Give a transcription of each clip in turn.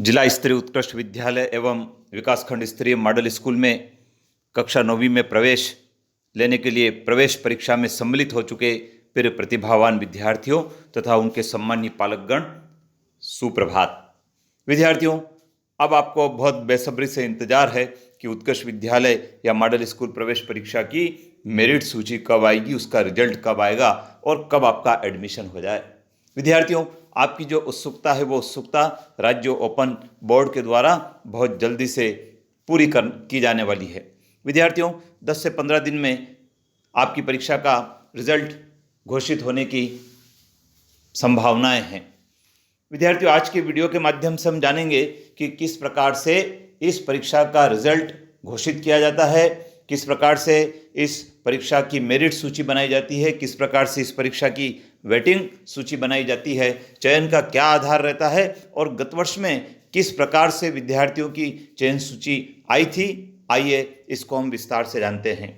जिला स्तरीय उत्कृष्ट विद्यालय एवं विकासखंड स्तरीय मॉडल स्कूल में कक्षा 9वीं में प्रवेश लेने के लिए प्रवेश परीक्षा में सम्मिलित हो चुके प्रिय प्रतिभावान विद्यार्थियों तथा उनके सम्मानीय पालकगण, सुप्रभात। विद्यार्थियों, अब आपको बहुत बेसब्री से इंतजार है कि उत्कृष्ट विद्यालय या मॉडल स्कूल प्रवेश परीक्षा की मेरिट सूची कब आएगी, उसका रिजल्ट कब आएगा और कब आपका एडमिशन हो जाए। विद्यार्थियों, आपकी जो उत्सुकता है वो उत्सुकता राज्य ओपन बोर्ड के द्वारा बहुत जल्दी से पूरी की जाने वाली है। विद्यार्थियों, 10 से 15 दिन में आपकी परीक्षा का रिजल्ट घोषित होने की संभावनाएं हैं। विद्यार्थियों, आज के वीडियो के माध्यम से हम जानेंगे कि किस प्रकार से इस परीक्षा का रिजल्ट घोषित किया जाता है, किस प्रकार से इस परीक्षा की मेरिट सूची बनाई जाती है, किस प्रकार से इस परीक्षा की वेटिंग सूची बनाई जाती है, चयन का क्या आधार रहता है और गत वर्ष में किस प्रकार से विद्यार्थियों की चयन सूची आई थी। आइए इसको हम विस्तार से जानते हैं।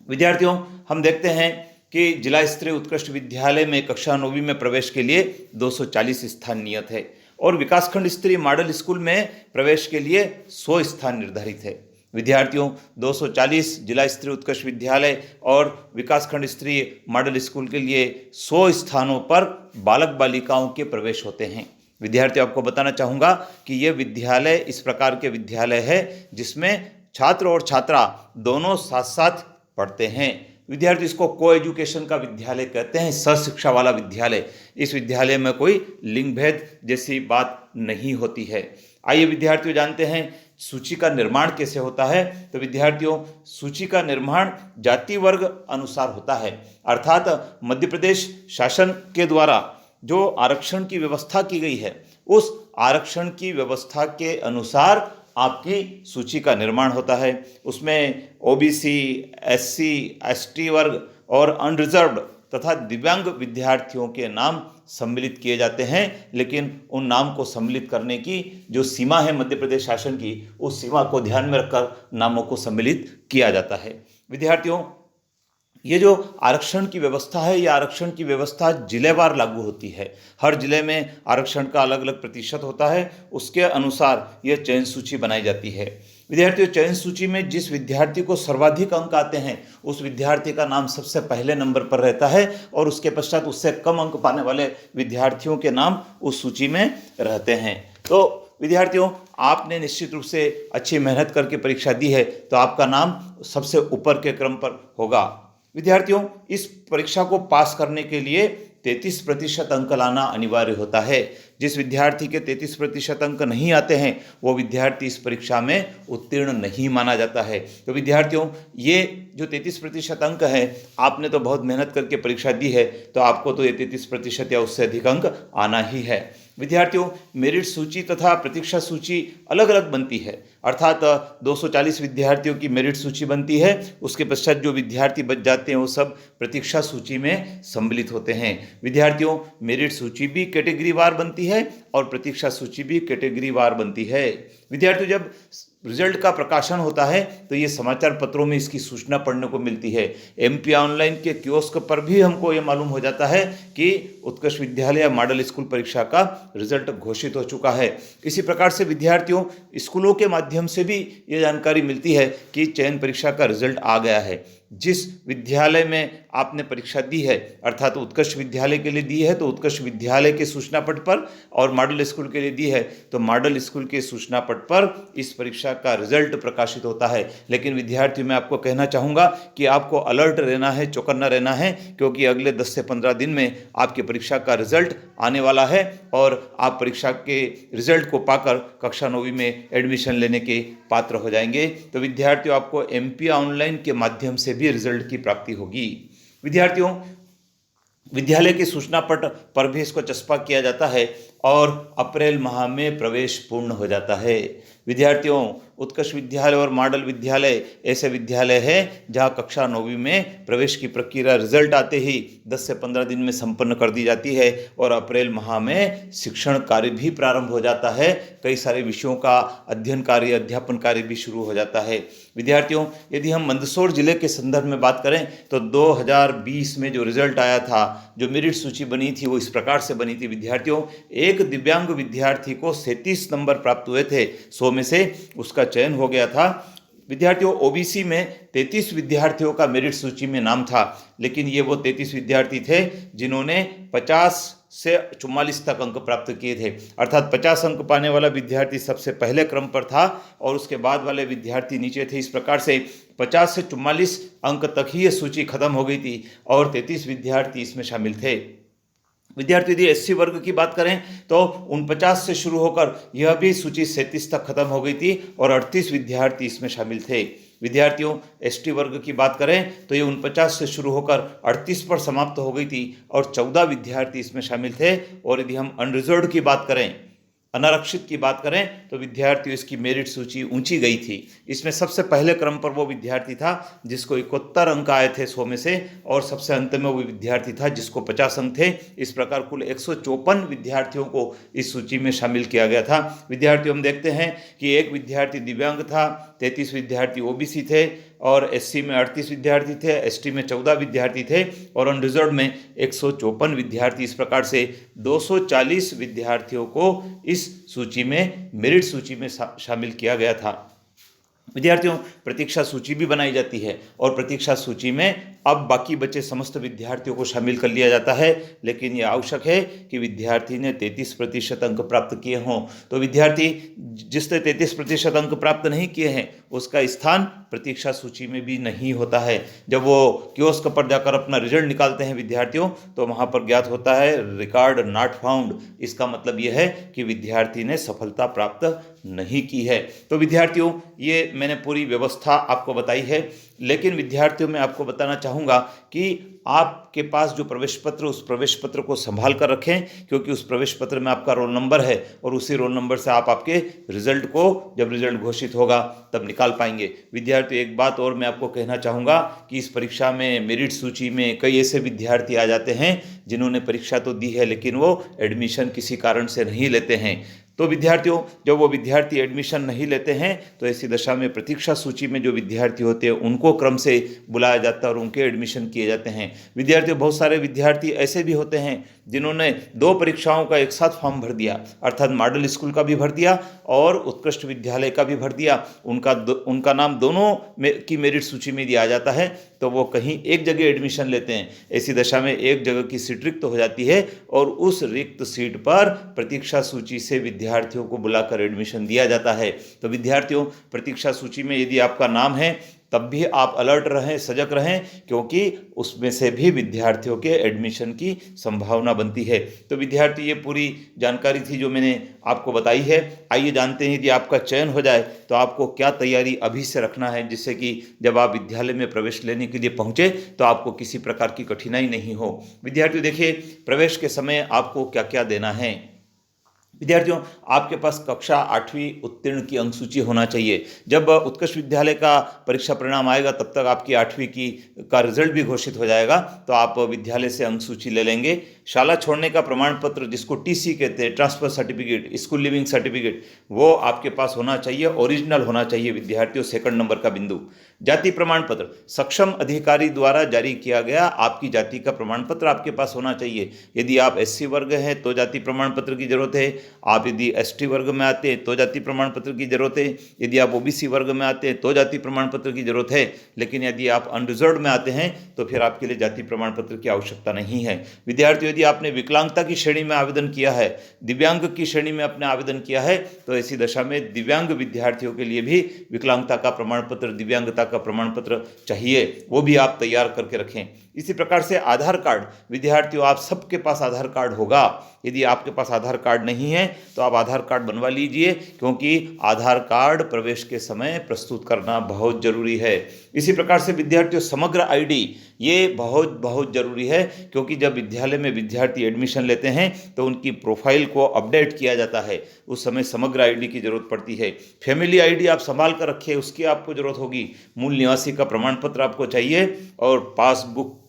विद्यार्थियों, हम देखते हैं कि जिला स्तरीय उत्कृष्ट विद्यालय में कक्षा 9वीं में प्रवेश के लिए 240 स्थान नियत है और विकासखंड स्तरीय मॉडल स्कूल में प्रवेश के लिए 100 स्थान निर्धारित है। विद्यार्थियों, 240 जिला स्तरीय उत्कृष्ट विद्यालय और विकासखंड स्तरीय मॉडल स्कूल के लिए 100 स्थानों पर बालक बालिकाओं के प्रवेश होते हैं। विद्यार्थियों, आपको बताना चाहूँगा कि ये विद्यालय इस प्रकार के विद्यालय है जिसमें छात्र और छात्रा दोनों साथ साथ पढ़ते हैं। विद्यार्थी, इसको को एजुकेशन का विद्यालय कहते हैं, सहशिक्षा वाला विद्यालय। इस विद्यालय में कोई लिंग भेद जैसी बात नहीं होती है। आइए विद्यार्थियों जानते हैं सूची का निर्माण कैसे होता है। तो विद्यार्थियों, सूची का निर्माण जाति वर्ग अनुसार होता है, अर्थात मध्य प्रदेश शासन के द्वारा जो आरक्षण की व्यवस्था की गई है उस आरक्षण की व्यवस्था के अनुसार आपकी सूची का निर्माण होता है। उसमें ओबीसी, एससी, एसटी वर्ग और अनरिजर्व्ड तथा दिव्यांग विद्यार्थियों के नाम सम्मिलित किए जाते हैं, लेकिन उन नाम को सम्मिलित करने की जो सीमा है मध्य प्रदेश शासन की, उस सीमा को ध्यान में रखकर नामों को सम्मिलित किया जाता है। विद्यार्थियों, ये जो आरक्षण की व्यवस्था है, ये आरक्षण की व्यवस्था जिलेवार लागू होती है। हर जिले में आरक्षण का अलग अलग प्रतिशत होता है, उसके अनुसार यह चयन सूची बनाई जाती है। विद्यार्थियों, चयन सूची में जिस विद्यार्थी को सर्वाधिक अंक आते हैं उस विद्यार्थी का नाम सबसे पहले नंबर पर रहता है और उसके पश्चात उससे कम अंक पाने वाले विद्यार्थियों के नाम उस सूची में रहते हैं। तो विद्यार्थियों, आपने निश्चित रूप से अच्छी मेहनत करके परीक्षा दी है तो आपका नाम सबसे ऊपर के क्रम पर होगा। विद्यार्थियों, इस परीक्षा को पास करने के लिए 33% अंक लाना अनिवार्य होता है। जिस विद्यार्थी के 33% अंक नहीं आते हैं वो विद्यार्थी इस परीक्षा में उत्तीर्ण नहीं माना जाता है। तो विद्यार्थियों, ये जो 33% अंक है, आपने तो बहुत मेहनत करके परीक्षा दी है तो आपको तो ये 33% या उससे अधिक अंक आना ही है। विद्यार्थियों, मेरिट सूची तथा प्रतीक्षा सूची अलग अलग बनती है, अर्थात 240 विद्यार्थियों की मेरिट सूची बनती है, उसके पश्चात जो विद्यार्थी बच जाते हैं वो सब प्रतीक्षा सूची में सम्मिलित होते हैं। विद्यार्थियों, मेरिट सूची भी कैटेगरी वार बनती है और प्रतीक्षा सूची भी कैटेगरी वार बनती है। विद्यार्थियों, जब रिजल्ट का प्रकाशन होता है तो ये समाचार पत्रों में इसकी सूचना पढ़ने को मिलती है। एमपी ऑनलाइन के कियोस्क पर भी हमको ये मालूम हो जाता है कि उत्कृष्ट विद्यालय या मॉडल स्कूल परीक्षा का रिजल्ट घोषित हो चुका है। इसी प्रकार से विद्यार्थियों, स्कूलों के माध्यम से भी ये जानकारी मिलती है कि चयन परीक्षा का रिजल्ट आ गया है। जिस विद्यालय में आपने परीक्षा दी है, अर्थात उत्कृष्ट विद्यालय के लिए दी है तो उत्कृष्ट विद्यालय के सूचना पट पर, और मॉडल स्कूल के लिए दी है तो मॉडल स्कूल के सूचना पट पर इस परीक्षा का रिजल्ट प्रकाशित होता है। लेकिन विद्यार्थियों, मैं आपको कहना चाहूँगा कि आपको अलर्ट रहना है, चौकन्ना रहना है, क्योंकि अगले 10 से 15 दिन में आपकी परीक्षा का रिजल्ट आने वाला है और आप परीक्षा के रिजल्ट को पाकर कक्षा 9वीं में एडमिशन लेने के पात्र हो जाएंगे। तो विद्यार्थियों, आपको एमपी ऑनलाइन के माध्यम से भी रिजल्ट की प्राप्ति होगी। विद्यार्थियों, विद्यालय की सूचना पट पर भी इसको चस्पा किया जाता है और अप्रैल माह में प्रवेश पूर्ण हो जाता है। विद्यार्थियों, उत्कृष्ट विद्यालय और मॉडल विद्यालय ऐसे विद्यालय हैं जहां कक्षा 9वीं में प्रवेश की प्रक्रिया रिजल्ट आते ही 10 से 15 दिन में संपन्न कर दी जाती है और अप्रैल माह में शिक्षण कार्य भी प्रारंभ हो जाता है। कई सारे विषयों का अध्ययन कार्य, अध्यापन कार्य भी शुरू हो जाता है। विद्यार्थियों, यदि हम मंदसौर जिले के संदर्भ में बात करें तो 2020 में जो रिजल्ट आया था, जो मेरिट सूची बनी थी वो इस प्रकार से बनी थी। विद्यार्थियों, एक दिव्यांग विद्यार्थी को 37 नंबर प्राप्त हुए थे 100 में से, उसका चयन हो गया था। विद्यार्थियों, ओबीसी में 33 विद्यार्थियों का मेरिट सूची में नाम था, लेकिन ये वो 33 विद्यार्थी थे जिन्होंने 50 से 44 तक अंक प्राप्त किए थे, अर्थात 50 अंक पाने वाला विद्यार्थी सबसे पहले क्रम पर था और उसके बाद वाले विद्यार्थी नीचे थे। इस प्रकार से 50 से 44 अंक तक ही ये सूची खत्म हो गई थी और 33 विद्यार्थी इसमें शामिल थे। विद्यार्थी यदि एससी वर्ग की बात करें तो 49 से शुरू होकर यह भी सूची 37 तक खत्म हो गई थी और 38 विद्यार्थी इसमें शामिल थे। विद्यार्थियों, एसटी वर्ग की बात करें तो ये 49 से शुरू होकर 38 पर समाप्त हो गई थी और 14 विद्यार्थी इसमें शामिल थे। और यदि हम अनरिजर्व्ड की बात करें, अनारक्षित की बात करें तो विद्यार्थियों इसकी मेरिट सूची ऊंची गई थी। इसमें सबसे पहले क्रम पर वो विद्यार्थी था जिसको 71 अंक आए थे 100 में से, और सबसे अंत में वो विद्यार्थी था जिसको 50 अंक थे। इस प्रकार कुल 154 विद्यार्थियों को इस सूची में शामिल किया गया था। विद्यार्थियों, हम देखते हैं कि एक विद्यार्थी दिव्यांग था, 33 विद्यार्थी ओबीसी थे और एससी में 38 विद्यार्थी थे, एसटी में 14 विद्यार्थी थे और अनरिजर्व में 154 विद्यार्थी। इस प्रकार से 240 विद्यार्थियों को इस सूची में, मेरिट सूची में शामिल किया गया था। विद्यार्थियों, प्रतीक्षा सूची भी बनाई जाती है और प्रतीक्षा सूची में अब बाकी बचे समस्त विद्यार्थियों को शामिल कर लिया जाता है, लेकिन यह आवश्यक है कि विद्यार्थी ने 33% अंक प्राप्त किए हों। तो विद्यार्थी जिसने 33% अंक प्राप्त नहीं किए हैं उसका स्थान प्रतीक्षा सूची में भी नहीं होता है। जब वो कियोस्क पर जाकर अपना रिजल्ट निकालते हैं विद्यार्थियों, तो वहाँ पर ज्ञात होता है रिकॉर्ड नॉट फाउंड। इसका मतलब यह है कि विद्यार्थी ने सफलता प्राप्त नहीं की है। तो विद्यार्थियों, ये मैंने पूरी व्यवस्था आपको बताई है, लेकिन विद्यार्थियों मैं आपको बताना चाहूँगा कि आपके पास जो प्रवेश पत्र, उस प्रवेश पत्र को संभाल कर रखें, क्योंकि उस प्रवेश पत्र में आपका रोल नंबर है और उसी रोल नंबर से आप आपके रिजल्ट को, जब रिजल्ट घोषित होगा तब निकाल पाएंगे। विद्यार्थियों, एक बात और मैं आपको कहना चाहूँगा कि इस परीक्षा में मेरिट सूची में कई ऐसे विद्यार्थी आ जाते हैं जिन्होंने परीक्षा तो दी है लेकिन वो एडमिशन किसी कारण से नहीं लेते हैं। तो विद्यार्थियों, जब वो विद्यार्थी एडमिशन नहीं लेते हैं तो ऐसी दशा में प्रतीक्षा सूची में जो विद्यार्थी होते हैं उनको क्रम से बुलाया जाता है और उनके एडमिशन किए जाते हैं। विद्यार्थियों, बहुत सारे विद्यार्थी ऐसे भी होते हैं जिन्होंने 2 परीक्षाओं का एक साथ फॉर्म भर दिया, अर्थात मॉडल स्कूल का भी भर दिया और उत्कृष्ट विद्यालय का भी भर दिया। उनका नाम दोनों की मेरिट सूची में दिया जाता है, तो वो कहीं एक जगह एडमिशन लेते हैं। ऐसी दशा में एक जगह की सीट रिक्त हो जाती है और उस रिक्त सीट पर प्रतीक्षा सूची से विद्यार्थियों को बुलाकर एडमिशन दिया जाता है। तो विद्यार्थियों, प्रतीक्षा सूची में यदि आपका नाम है तब भी आप अलर्ट रहें, सजग रहें, क्योंकि उसमें से भी विद्यार्थियों के एडमिशन की संभावना बनती है। तो विद्यार्थी, ये पूरी जानकारी थी जो मैंने आपको बताई है। आइए जानते हैं, यदि आपका चयन हो जाए तो आपको क्या तैयारी अभी से रखना है, जिससे कि जब आप विद्यालय में प्रवेश लेने के लिए पहुँचे तो आपको किसी प्रकार की कठिनाई नहीं हो। विद्यार्थियों, देखिए, प्रवेश के समय आपको क्या क्या देना है। विद्यार्थियों, आपके पास कक्षा 8वीं उत्तीर्ण की अंक सूची होना चाहिए। जब उत्कृष्ट विद्यालय का परीक्षा परिणाम आएगा तब तक आपकी 8वीं का रिजल्ट भी घोषित हो जाएगा, तो आप विद्यालय से अंक सूची ले लेंगे। शाला छोड़ने का प्रमाण पत्र, जिसको टीसी कहते हैं, transfer certificate, school leaving certificate, वो आपके पास होना चाहिए, ओरिजिनल होना चाहिए। विद्यार्थियों, 2 नंबर का बिंदु। जाति प्रमाण पत्र, सक्षम अधिकारी द्वारा जारी किया गया आपकी जाति का प्रमाण पत्र आपके पास होना चाहिए। यदि आप एससी वर्ग हैं तो जाति प्रमाण पत्र की जरूरत है, आप यदि एसटी वर्ग में आते हैं तो जाति प्रमाण पत्र की जरूरत है, यदि आप ओबीसी वर्ग में आते हैं तो जाति प्रमाण पत्र की जरूरत है, लेकिन यदि आप अनरिजर्व्ड में आते हैं तो फिर आपके लिए जाति प्रमाण पत्र की आवश्यकता नहीं है। विद्यार्थियों, यदि आपने विकलांगता की श्रेणी में आवेदन किया है, दिव्यांग की श्रेणी में आपने आवेदन किया है, तो ऐसी दशा में दिव्यांग विद्यार्थियों के लिए भी विकलांगता का प्रमाण पत्र, दिव्यांगता का प्रमाण पत्र चाहिए, वो भी आप तैयार करके रखें। इसी प्रकार से आधार कार्ड, विद्यार्थियों, आप सबके पास आधार कार्ड होगा। यदि आपके पास आधार कार्ड नहीं है तो आप आधार कार्ड बनवा लीजिए, क्योंकि आधार कार्ड प्रवेश के समय प्रस्तुत करना बहुत जरूरी है। इसी प्रकार से विद्यार्थियों, समग्र आईडी, ये बहुत बहुत जरूरी है, क्योंकि जब विद्यालय में विद्यार्थी एडमिशन लेते हैं तो उनकी प्रोफाइल को अपडेट किया जाता है, उस समय समग्र आईडी की जरूरत पड़ती है। फैमिली आईडी आप संभाल कर रखिए, उसकी आपको जरूरत होगी। मूल निवासी का प्रमाण पत्र आपको चाहिए और पासबुक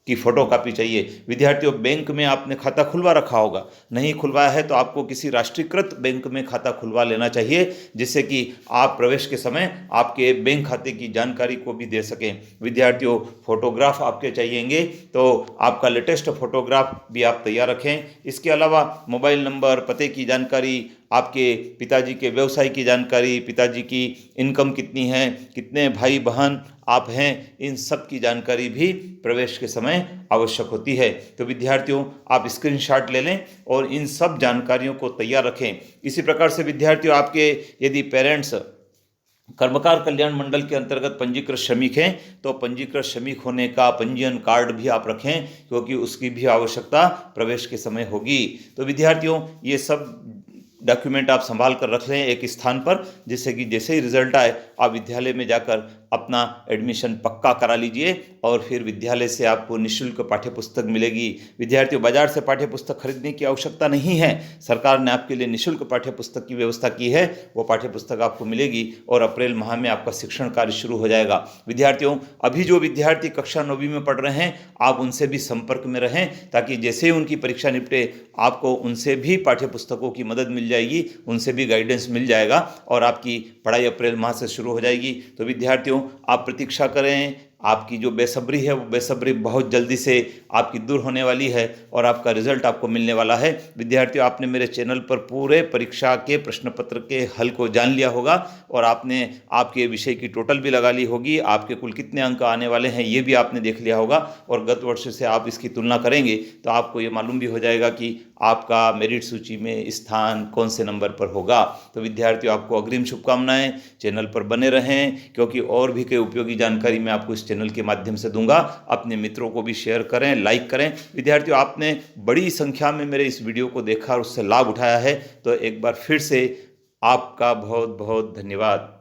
की फोटोकॉपी चाहिए। विद्यार्थियों, बैंक में आपने खाता खुलवा रखा होगा, नहीं खुलवाया है तो आपको किसी राष्ट्रीयकृत बैंक में खाता खुलवा लेना चाहिए, जिससे कि आप प्रवेश के समय आपके बैंक खाते की जानकारी को भी दे सकें। विद्यार्थियों, फोटोग्राफ आपके चाहिएंगे, तो आपका लेटेस्ट फोटोग्राफ भी आप तैयार रखें। इसके अलावा मोबाइल नंबर, पते की जानकारी, आपके पिताजी के व्यवसाय की जानकारी, पिताजी की इनकम कितनी है, कितने भाई बहन आप हैं, इन सब की जानकारी भी प्रवेश के समय आवश्यक होती है। तो विद्यार्थियों, आप स्क्रीनशॉट ले लें और इन सब जानकारियों को तैयार रखें। इसी प्रकार से विद्यार्थियों, आपके यदि पेरेंट्स कर्मकार कल्याण मंडल के अंतर्गत पंजीकृत श्रमिक हैं तो पंजीकृत श्रमिक होने का पंजीयन कार्ड भी आप रखें, क्योंकि उसकी भी आवश्यकता प्रवेश के समय होगी। तो विद्यार्थियों, ये सब डॉक्यूमेंट आप संभाल कर रख लें एक स्थान पर, जिससे कि जैसे ही रिजल्ट आए आप विद्यालय में जाकर अपना एडमिशन पक्का करा लीजिए और फिर विद्यालय से आपको निःशुल्क पाठ्य पुस्तक मिलेगी। विद्यार्थियों, बाजार से पाठ्य पुस्तक खरीदने की आवश्यकता नहीं है, सरकार ने आपके लिए निःशुल्क पाठ्य पुस्तक की व्यवस्था की है। वो पाठ्य पुस्तक आपको मिलेगी और अप्रैल माह में आपका शिक्षण कार्य शुरू हो जाएगा। विद्यार्थियों, अभी जो विद्यार्थी कक्षा 9वीं में पढ़ रहे हैं, आप उनसे भी संपर्क में रहें, ताकि जैसे ही उनकी परीक्षा निपटे आपको उनसे भी पाठ्य पुस्तकों की मदद मिल जाएगी, उनसे भी गाइडेंस मिल जाएगा और आपकी पढ़ाई अप्रैल माह से शुरू हो जाएगी। तो विद्यार्थियों, आप प्रतीक्षा करें, आपकी जो बेसब्री है वो बेसब्री बहुत जल्दी से आपकी दूर होने वाली है और आपका रिजल्ट आपको मिलने वाला है। विद्यार्थियों, आपने मेरे चैनल पर पूरे परीक्षा के प्रश्न पत्र के हल को जान लिया होगा और आपने आपके विषय की टोटल भी लगा ली होगी, आपके कुल कितने अंक आने वाले हैं ये भी आपने देख लिया होगा और गत वर्ष से आप इसकी तुलना करेंगे तो आपको ये मालूम भी हो जाएगा कि आपका मेरिट सूची में स्थान कौन से नंबर पर होगा। तो विद्यार्थियों, आपको अग्रिम शुभकामनाएं, चैनल पर बने रहें, क्योंकि और भी कई उपयोगी जानकारी मैं आपको इस चैनल के माध्यम से दूंगा। अपने मित्रों को भी शेयर करें, लाइक करें। विद्यार्थियों, आपने बड़ी संख्या में मेरे इस वीडियो को देखा और उससे लाभ उठाया है, तो एक बार फिर से आपका बहुत बहुत धन्यवाद।